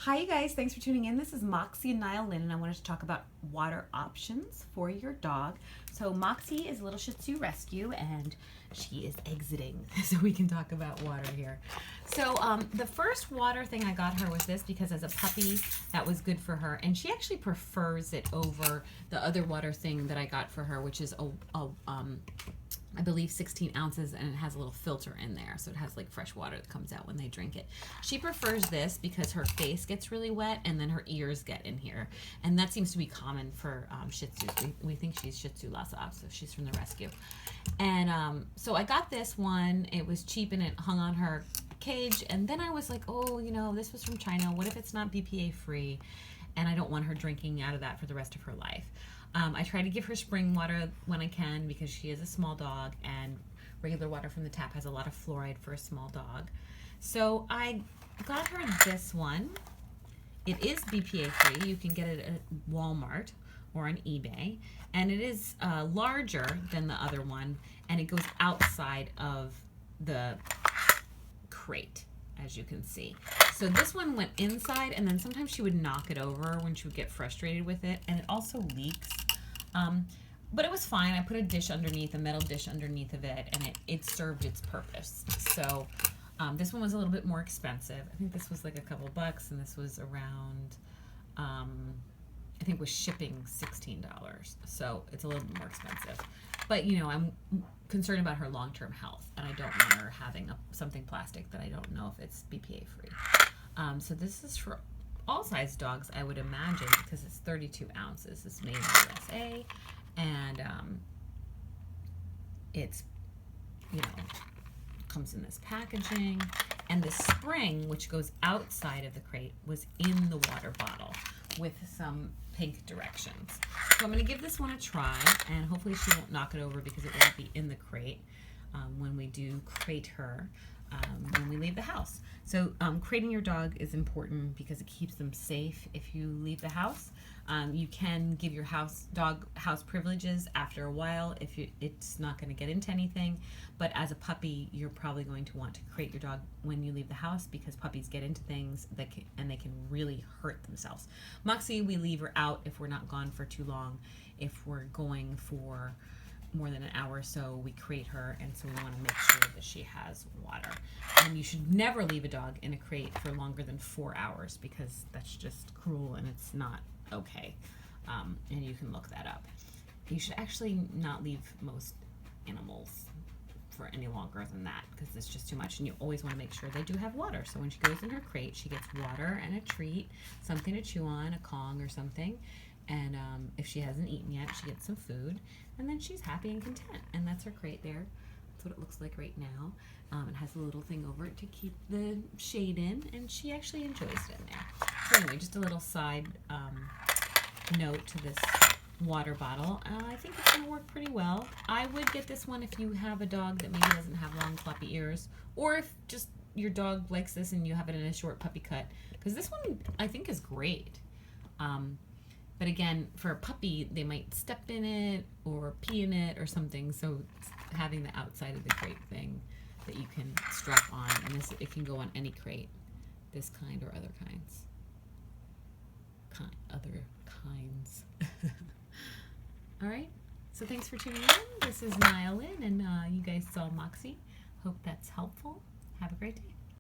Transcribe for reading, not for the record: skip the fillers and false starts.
Hi, you guys. Thanks for tuning in. This is Moxie and Niall Lynn, and I wanted to talk about water options for your dog. So, Moxie is a little Shih Tzu rescue, and she is exiting, so we can talk about water here. So, the first water thing I got her was this because as a puppy, that was good for her, and she actually prefers it over the other water thing that I got for her, which is I believe 16 ounces, and it has a little filter in there, so it has like fresh water that comes out when they drink it. She prefers this because her face gets really wet and then her ears get in here, and that seems to be common for Shih Tzus. We think she's Shih Tzu Lhasa Apso, so she's from the rescue. And so I got this one. It was cheap and it hung on her cage, and then I was like, oh, you know, this was from China. What if it's not BPA free? And I don't want her drinking out of that for the rest of her life. I try to give her spring water when I can because she is a small dog, and regular water from the tap has a lot of fluoride for a small dog. So I got her this one. It is BPA free. You can get it at Walmart or on eBay, and it is larger than the other one, and it goes outside of the crate, as you can see. So this one went inside, and then sometimes she would knock it over when she would get frustrated with it, and it also leaks. But it was fine. I put a dish underneath, a metal dish underneath of it, and it served its purpose. So this one was a little bit more expensive. I think this was like a couple bucks, and this was around, I think with shipping $16. So it's a little bit more expensive. But, you know, I'm concerned about her long-term health, and I don't want her having something plastic that I don't know if it's BPA free. So this is for all size dogs, I would imagine, because it's 32 ounces. It's made in the USA, and it's, you know, comes in this packaging. And the spring, which goes outside of the crate, was in the water bottle with some pink directions. So I'm going to give this one a try, and hopefully she won't knock it over because it won't be in the crate when we do crate her when we leave the house. So crating your dog is important because it keeps them safe if you leave the house. You can give your dog house privileges after a while if it's not going to get into anything, but as a puppy you're probably going to want to crate your dog when you leave the house because puppies get into things and they can really hurt themselves. Moxie, we leave her out if we're not gone for too long. If we're going for more than an hour or so, we crate her, and so we want to make sure that she has water. And you should never leave a dog in a crate for longer than 4 hours because that's just cruel and it's not okay. And you can look that up. You should actually not leave most animals for any longer than that because it's just too much, and you always want to make sure they do have water. So when she goes in her crate, she gets water and a treat, something to chew on, a Kong or something. And if she hasn't eaten yet, she gets some food, and then she's happy and content. And that's her crate there. That's what it looks like right now. It has a little thing over it to keep the shade in, and she actually enjoys it in there. So anyway, just a little side note to this water bottle. I think it's going to work pretty well. I would get this one if you have a dog that maybe doesn't have long floppy ears, or if just your dog likes this and you have it in a short puppy cut, because this one I think is great. But again, for a puppy, they might step in it or pee in it or something, so having the outside of the crate thing that you can strap on, and it can go on any crate, this kind or other kinds. Other kinds. All right, so thanks for tuning in. This is Niall Lynn, and you guys saw Moxie. Hope that's helpful. Have a great day.